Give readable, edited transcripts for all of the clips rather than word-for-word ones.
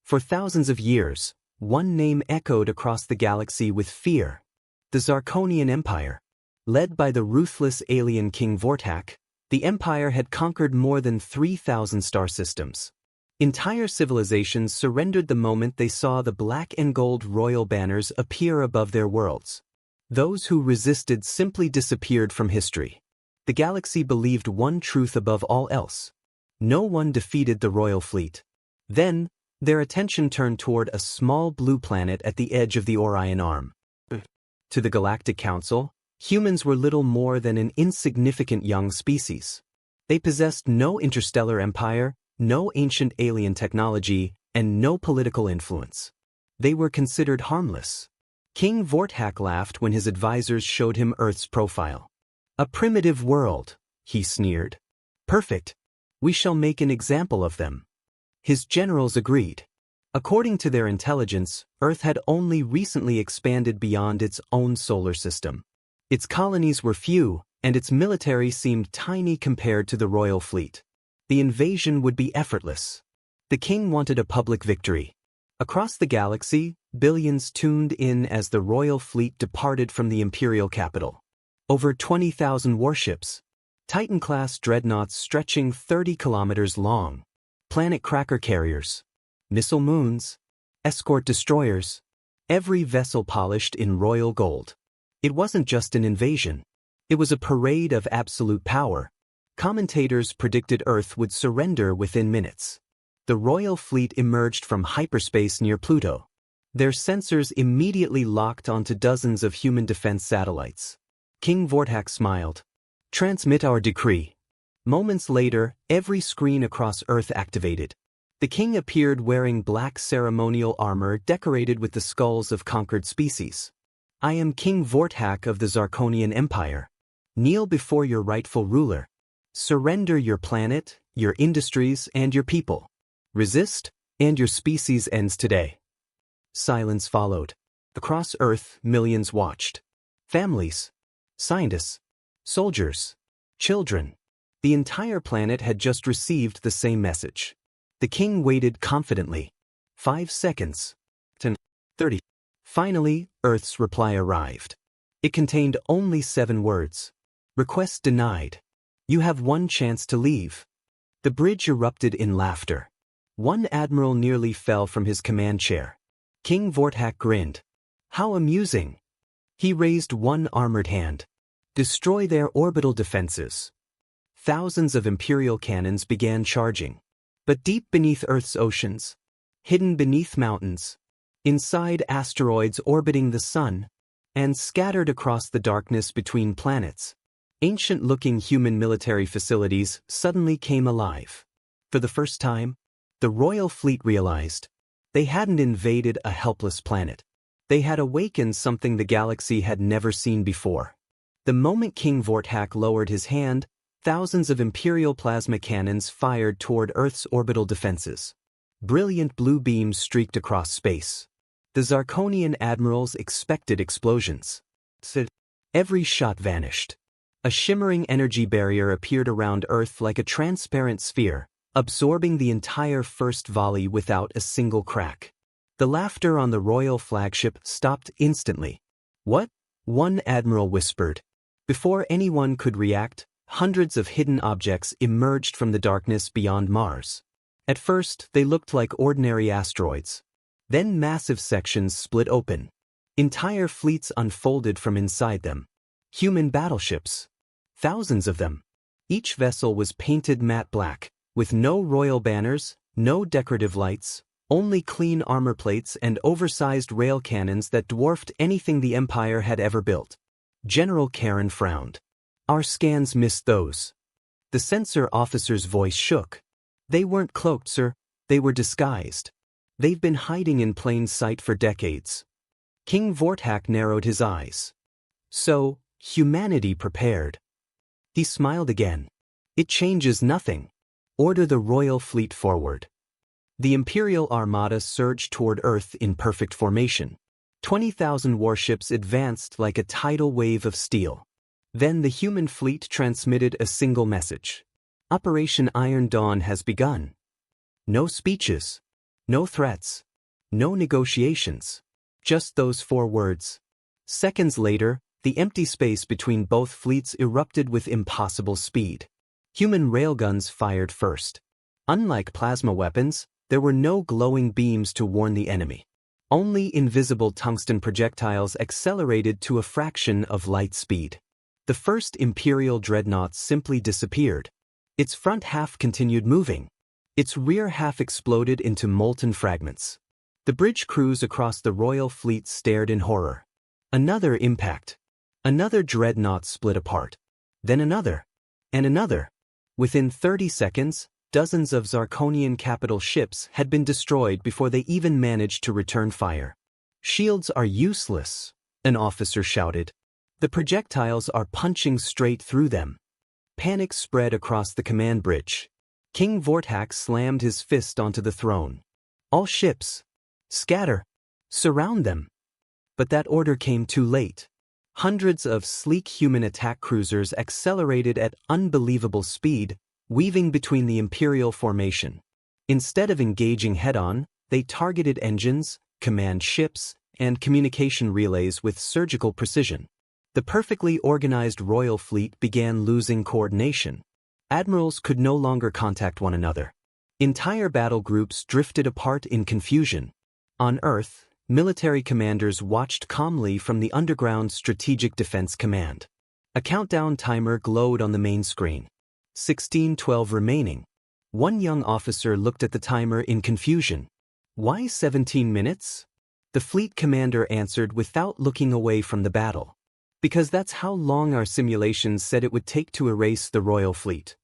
For thousands of years, one name echoed across the galaxy with fear: the Zarkonian Empire. Led by the ruthless alien King Vortak, the Empire had conquered more than 3,000 star systems. Entire civilizations surrendered the moment they saw the black and gold royal banners appear above their worlds. Those who resisted simply disappeared from history. The galaxy believed one truth above all else: no one defeated the royal fleet. Then, their attention turned toward a small blue planet at the edge of the Orion Arm. To the Galactic Council, humans were little more than an insignificant young species. They possessed no interstellar empire, no ancient alien technology, and no political influence. They were considered harmless. King Vortak laughed when his advisors showed him Earth's profile. "A primitive world," he sneered. "Perfect. We shall make an example of them." His generals agreed. According to their intelligence, Earth had only recently expanded beyond its own solar system. Its colonies were few, and its military seemed tiny compared to the royal fleet. The invasion would be effortless. The king wanted a public victory. Across the galaxy, billions tuned in as the royal fleet departed from the imperial capital. Over 20,000 warships, Titan-class dreadnoughts stretching 30 kilometers long, planet cracker carriers, missile moons, escort destroyers, every vessel polished in royal gold. It wasn't just an invasion. It was a parade of absolute power. Commentators predicted Earth would surrender within minutes. The royal fleet emerged from hyperspace near Pluto. Their sensors immediately locked onto dozens of human defense satellites. King Vortak smiled. "Transmit our decree." Moments later, every screen across Earth activated. The king appeared wearing black ceremonial armor decorated with the skulls of conquered species. "I am King Vortak of the Zarkonian Empire. Kneel before your rightful ruler. Surrender your planet, your industries, and your people. Resist, and your species ends today." Silence followed. Across Earth, millions watched. Families, scientists, soldiers, children. The entire planet had just received the same message. The king waited confidently. 5 seconds. 10. 30. Finally, Earth's reply arrived. It contained only 7 words. "Request denied. You have one chance to leave." The bridge erupted in laughter. One admiral nearly fell from his command chair. King Vortak grinned. "How amusing." He raised one armored hand. "Destroy their orbital defenses." Thousands of imperial cannons began charging. But deep beneath Earth's oceans, hidden beneath mountains, inside asteroids orbiting the sun, and scattered across the darkness between planets, ancient-looking human military facilities suddenly came alive. For the first time, the royal fleet realized they hadn't invaded a helpless planet. They had awakened something the galaxy had never seen before. The moment King Vortak lowered his hand, thousands of imperial plasma cannons fired toward Earth's orbital defenses. Brilliant blue beams streaked across space. The Zarkonian admirals expected explosions. Every shot vanished. A shimmering energy barrier appeared around Earth like a transparent sphere, absorbing the entire first volley without a single crack. The laughter on the royal flagship stopped instantly. "What?" one admiral whispered. Before anyone could react, hundreds of hidden objects emerged from the darkness beyond Mars. At first, they looked like ordinary asteroids. Then massive sections split open. Entire fleets unfolded from inside them. Human battleships. Thousands of them. Each vessel was painted matte black, with no royal banners, no decorative lights, only clean armor plates and oversized rail cannons that dwarfed anything the Empire had ever built. General Karen frowned. "Our scans missed those." The sensor officer's voice shook. "They weren't cloaked, sir. They were disguised. They've been hiding in plain sight for decades." King Vortak narrowed his eyes. "So, humanity prepared." He smiled again. "It changes nothing. Order the royal fleet forward." The Imperial Armada surged toward Earth in perfect formation. 20,000 warships advanced like a tidal wave of steel. Then the human fleet transmitted a single message. "Operation Iron Dawn has begun." No speeches. No threats. No negotiations. Just those 4 words. Seconds later, the empty space between both fleets erupted with impossible speed. Human railguns fired first. Unlike plasma weapons, there were no glowing beams to warn the enemy. Only invisible tungsten projectiles accelerated to a fraction of light speed. The first Imperial dreadnought simply disappeared. Its front half continued moving. Its rear half exploded into molten fragments. The bridge crews across the Royal Fleet stared in horror. Another impact. Another dreadnought split apart. Then another. And another. Within 30 seconds, dozens of Zarkonian capital ships had been destroyed before they even managed to return fire. "Shields are useless," an officer shouted. "The projectiles are punching straight through them." Panic spread across the command bridge. King Vortak slammed his fist onto the throne. "All ships! Scatter! Surround them!" But that order came too late. Hundreds of sleek human attack cruisers accelerated at unbelievable speed, weaving between the Imperial formation. Instead of engaging head-on, they targeted engines, command ships, and communication relays with surgical precision. The perfectly organized Royal Fleet began losing coordination. Admirals could no longer contact one another. Entire battle groups drifted apart in confusion. On Earth, military commanders watched calmly from the underground Strategic Defense Command. A countdown timer glowed on the main screen. 16:12 remaining. One young officer looked at the timer in confusion. "Why 17 minutes?" The fleet commander answered without looking away from the battle. "Because that's how long our simulations said it would take to erase the Royal Fleet."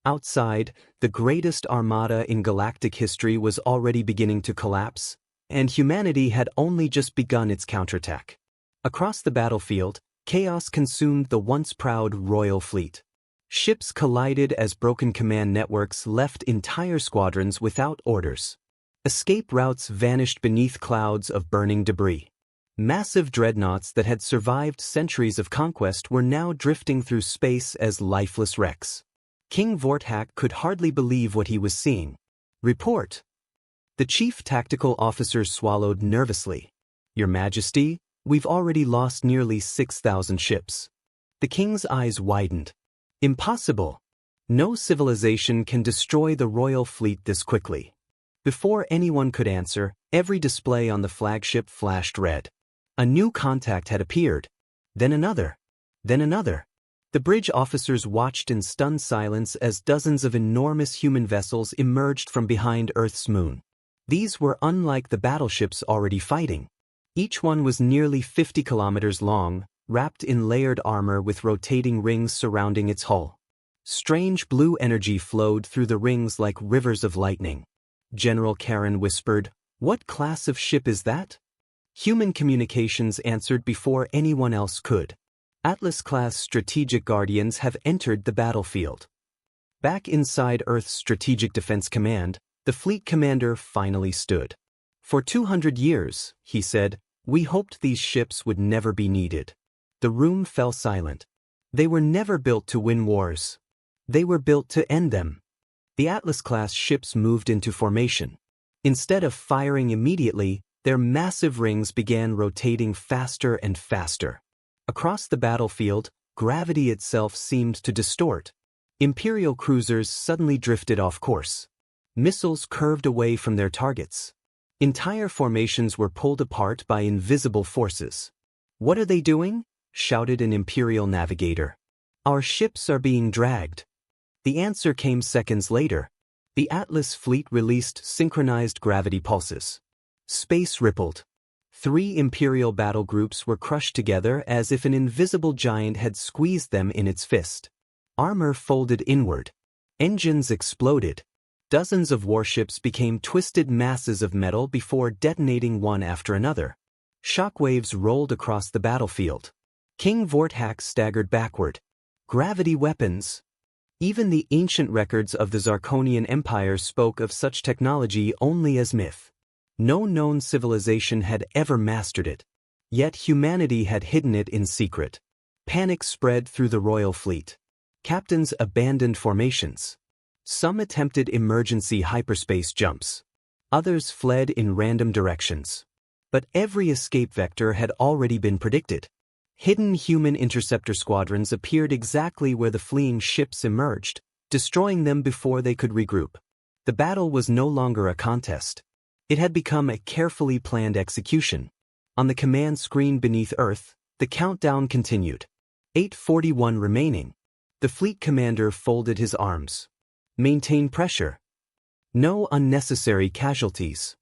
Outside, the greatest armada in galactic history was already beginning to collapse, and humanity had only just begun its counterattack. Across the battlefield, chaos consumed the once proud Royal Fleet. Ships collided as broken command networks left entire squadrons without orders. Escape routes vanished beneath clouds of burning debris. Massive dreadnoughts that had survived centuries of conquest were now drifting through space as lifeless wrecks. King Vortak could hardly believe what he was seeing. "Report." The chief tactical officer swallowed nervously. "Your Majesty, we've already lost nearly 6,000 ships." The king's eyes widened. "Impossible. No civilization can destroy the Royal Fleet this quickly." Before anyone could answer, every display on the flagship flashed red. A new contact had appeared. Then another. Then another. The bridge officers watched in stunned silence as dozens of enormous human vessels emerged from behind Earth's moon. These were unlike the battleships already fighting. Each one was nearly 50 kilometers long, wrapped in layered armor with rotating rings surrounding its hull. Strange blue energy flowed through the rings like rivers of lightning. General Karen whispered, "What class of ship is that?" Human communications answered before anyone else could. Atlas-class strategic guardians have entered the battlefield. Back inside Earth's Strategic Defense Command, the fleet commander finally stood. "For 200 years, he said, we hoped these ships would never be needed." The room fell silent. They were never built to win wars. They were built to end them. The Atlas-class ships moved into formation. Instead of firing immediately, their massive rings began rotating faster and faster. Across the battlefield, gravity itself seemed to distort. Imperial cruisers suddenly drifted off course. Missiles curved away from their targets. Entire formations were pulled apart by invisible forces. "What are they doing?" shouted an Imperial navigator. "Our ships are being dragged." The answer came seconds later. The Atlas fleet released synchronized gravity pulses. Space rippled. 3 Imperial battle groups were crushed together as if an invisible giant had squeezed them in its fist. Armor folded inward. Engines exploded. Dozens of warships became twisted masses of metal before detonating one after another. Shockwaves rolled across the battlefield. King Vortak staggered backward. Gravity weapons. Even the ancient records of the Zarkonian Empire spoke of such technology only as myth. No known civilization had ever mastered it. Yet humanity had hidden it in secret. Panic spread through the Royal Fleet. Captains abandoned formations. Some attempted emergency hyperspace jumps. Others fled in random directions. But every escape vector had already been predicted. Hidden human interceptor squadrons appeared exactly where the fleeing ships emerged, destroying them before they could regroup. The battle was no longer a contest. It had become a carefully planned execution. On the command screen beneath Earth, the countdown continued. 8:41 remaining. The fleet commander folded his arms. Maintain pressure. No unnecessary casualties.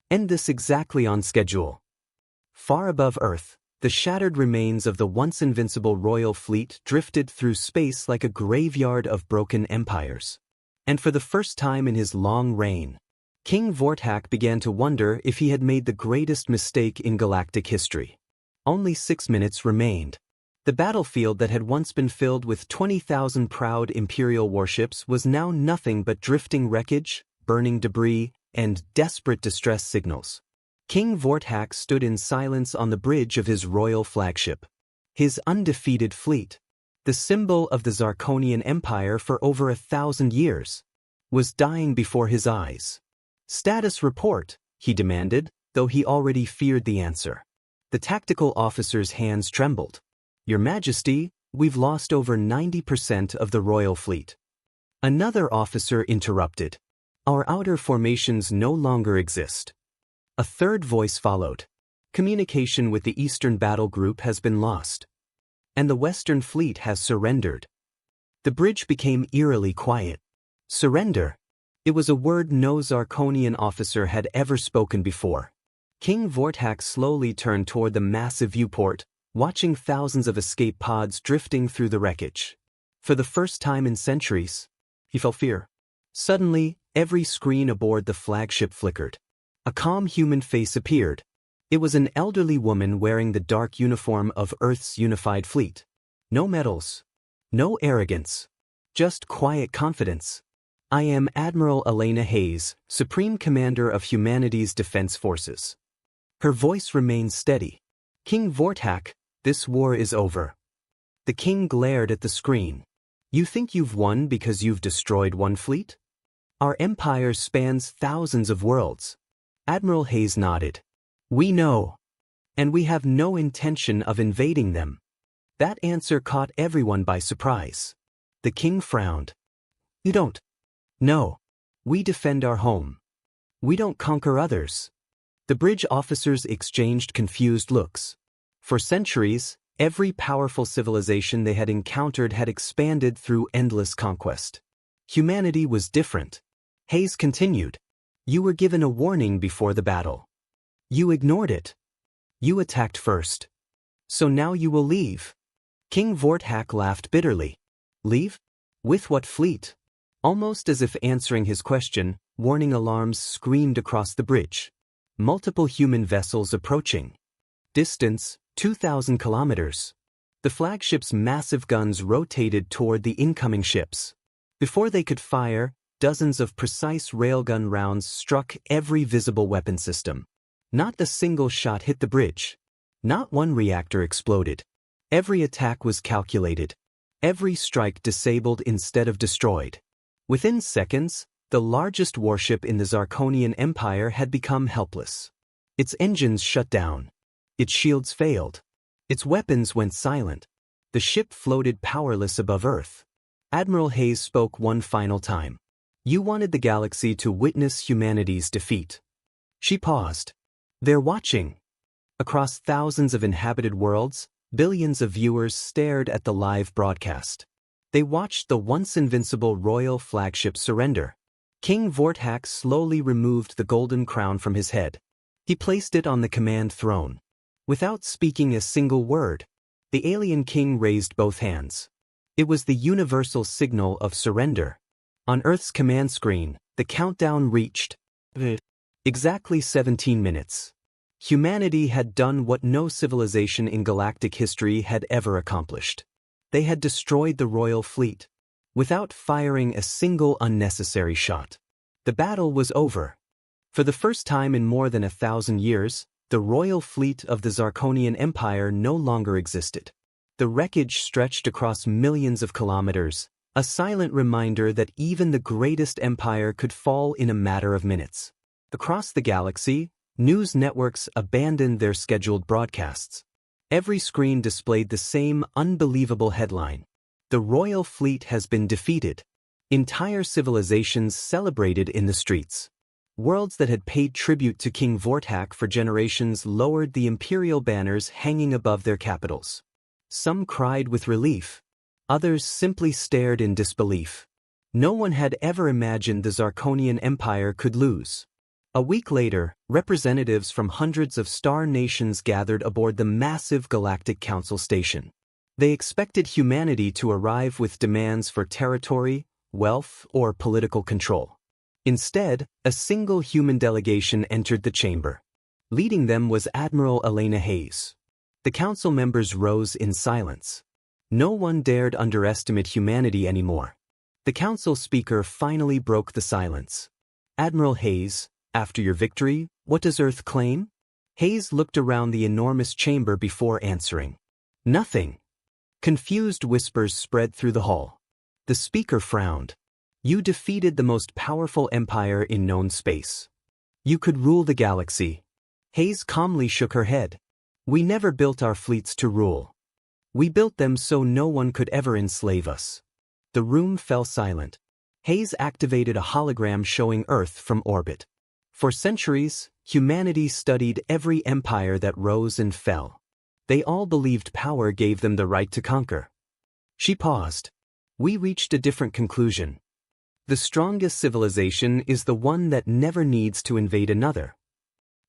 End this exactly on schedule. Far above Earth, the shattered remains of the once invincible royal fleet drifted through space like a graveyard of broken empires. And for the first time in his long reign, King Vortak began to wonder if he had made the greatest mistake in galactic history. Only 6 minutes remained. The battlefield that had once been filled with 20,000 proud Imperial warships was now nothing but drifting wreckage, burning debris, and desperate distress signals. King Vortak stood in silence on the bridge of his royal flagship. His undefeated fleet, the symbol of the Zarkonian Empire for over 1,000 years, was dying before his eyes. "Status report," he demanded, though he already feared the answer. The tactical officer's hands trembled. "Your Majesty, we've lost over 90% of the royal fleet." Another officer interrupted. "Our outer formations no longer exist." A third voice followed. "Communication with the Eastern Battle Group has been lost. And the Western Fleet has surrendered." The bridge became eerily quiet. Surrender. It was a word no Zarkonian officer had ever spoken before. King Vortak slowly turned toward the massive viewport, watching thousands of escape pods drifting through the wreckage. For the first time in centuries, he felt fear. Suddenly, every screen aboard the flagship flickered. A calm human face appeared. It was an elderly woman wearing the dark uniform of Earth's unified fleet. No medals. No arrogance. Just quiet confidence. "I am Admiral Elena Hayes, Supreme Commander of Humanity's Defense Forces." Her voice remained steady. "King Vortak, this war is over." The king glared at the screen. "You think you've won because you've destroyed one fleet? Our empire spans thousands of worlds." Admiral Hayes nodded. "We know. And we have no intention of invading them." That answer caught everyone by surprise. The king frowned. "You don't?" "No. We defend our home. We don't conquer others." The bridge officers exchanged confused looks. For centuries, every powerful civilization they had encountered had expanded through endless conquest. Humanity was different. Hayes continued. "You were given a warning before the battle. You ignored it. You attacked first. So now you will leave." King Vortak laughed bitterly. "Leave? With what fleet?" Almost as if answering his question, warning alarms screamed across the bridge. Multiple human vessels approaching. Distance, 2,000 kilometers. The flagship's massive guns rotated toward the incoming ships. Before they could fire, dozens of precise railgun rounds struck every visible weapon system. Not a single shot hit the bridge. Not one reactor exploded. Every attack was calculated. Every strike disabled instead of destroyed. Within seconds, the largest warship in the Zarkonian Empire had become helpless. Its engines shut down. Its shields failed. Its weapons went silent. The ship floated powerless above Earth. Admiral Hayes spoke one final time. "You wanted the galaxy to witness humanity's defeat." She paused. "They're watching." Across thousands of inhabited worlds, billions of viewers stared at the live broadcast. They watched the once invincible royal flagship surrender. King Vortak slowly removed the golden crown from his head. He placed it on the command throne. Without speaking a single word, the alien king raised both hands. It was the universal signal of surrender. On Earth's command screen, the countdown reached exactly 17 minutes. Humanity had done what no civilization in galactic history had ever accomplished. They had destroyed the royal fleet, without firing a single unnecessary shot. The battle was over. For the first time in more than 1,000 years, the royal fleet of the Zarkonian Empire no longer existed. The wreckage stretched across millions of kilometers, a silent reminder that even the greatest empire could fall in a matter of minutes. Across the galaxy, news networks abandoned their scheduled broadcasts. Every screen displayed the same unbelievable headline: "The Royal Fleet has been defeated." Entire civilizations celebrated in the streets. Worlds that had paid tribute to King Vortak for generations lowered the imperial banners hanging above their capitals. Some cried with relief. Others simply stared in disbelief. No one had ever imagined the Zarkonian Empire could lose. A week later, representatives from hundreds of star nations gathered aboard the massive Galactic Council station. They expected humanity to arrive with demands for territory, wealth, or political control. Instead, a single human delegation entered the chamber. Leading them was Admiral Elena Hayes. The council members rose in silence. No one dared underestimate humanity anymore. The council speaker finally broke the silence. "Admiral Hayes, after your victory, what does Earth claim?" Hayes looked around the enormous chamber before answering. "Nothing." Confused whispers spread through the hall. The speaker frowned. "You defeated the most powerful empire in known space. You could rule the galaxy." Hayes calmly shook her head. "We never built our fleets to rule. We built them so no one could ever enslave us." The room fell silent. Hayes activated a hologram showing Earth from orbit. For centuries, humanity studied every empire that rose and fell. They all believed power gave them the right to conquer. She paused. "We reached a different conclusion. The strongest civilization is the one that never needs to invade another."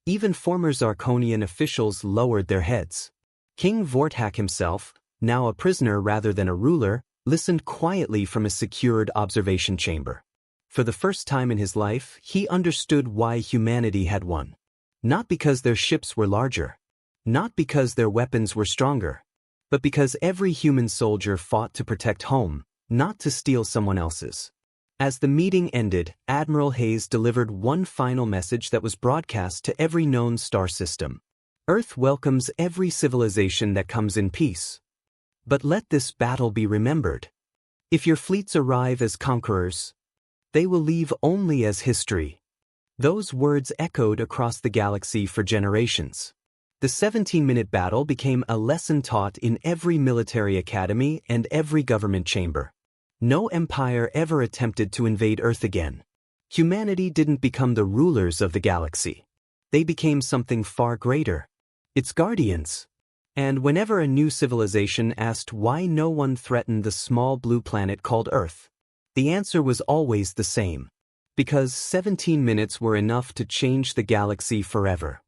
Even former Zarkonian officials lowered their heads. King Vortak himself, now a prisoner rather than a ruler, listened quietly from a secured observation chamber. For the first time in his life, he understood why humanity had won. Not because their ships were larger. Not because their weapons were stronger. But because every human soldier fought to protect home, not to steal someone else's. As the meeting ended, Admiral Hayes delivered one final message that was broadcast to every known star system. "Earth welcomes every civilization that comes in peace. But let this battle be remembered. If your fleets arrive as conquerors, they will leave only as history." Those words echoed across the galaxy for generations. The 17-minute battle became a lesson taught in every military academy and every government chamber. No empire ever attempted to invade Earth again. Humanity didn't become the rulers of the galaxy. They became something far greater. Its guardians. And whenever a new civilization asked why no one threatened the small blue planet called Earth, the answer was always the same. Because 17 minutes were enough to change the galaxy forever.